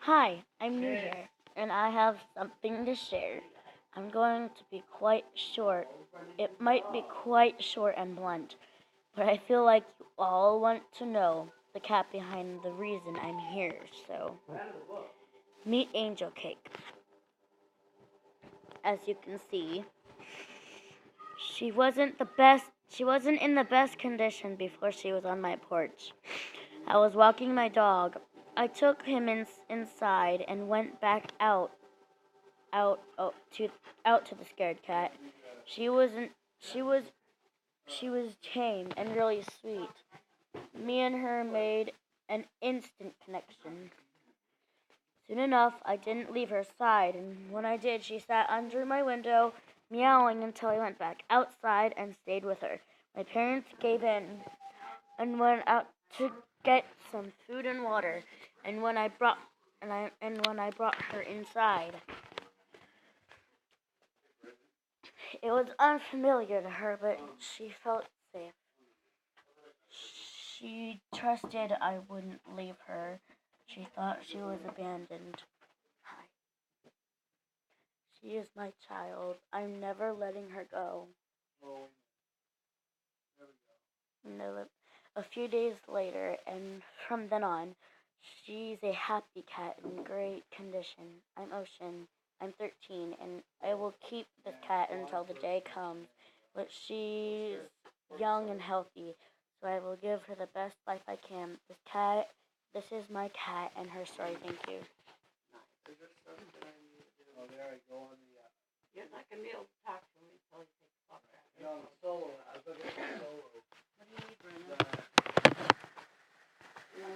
Hi, I'm new here, and I have something to share. I'm going to be quite short. It might be quite short and blunt, but I feel like you all want to know the cat behind the reason I'm here. So, meet Angel Cake. As you can see, she wasn't in the best condition before she was on my porch. I was walking my dog. I took him inside and went back out oh, to out to the scared cat. She wasn't she was tame and really sweet. Me and her made an instant connection. Soon enough, I didn't leave her side, and when I did, she sat under my window, meowing until I went back outside and stayed with her. My parents gave in and went out to get some food and water, and when I brought her inside, it was unfamiliar to her, but she felt safe. She trusted I wouldn't leave her. She thought she was abandoned. Hi. She is my child. I'm never letting her go. No, a few days later, and from then on, she's a happy cat in great condition. I'm Ocean. I'm 13, and I will keep this cat until the day comes. But she's young and healthy, so I will give her the best life I can. This is my cat and her story. Thank you. You're not gonna be able to talk to me until you take the fuck out. No, solo. I was looking for solo. What do you need, Brenda? Uh, No,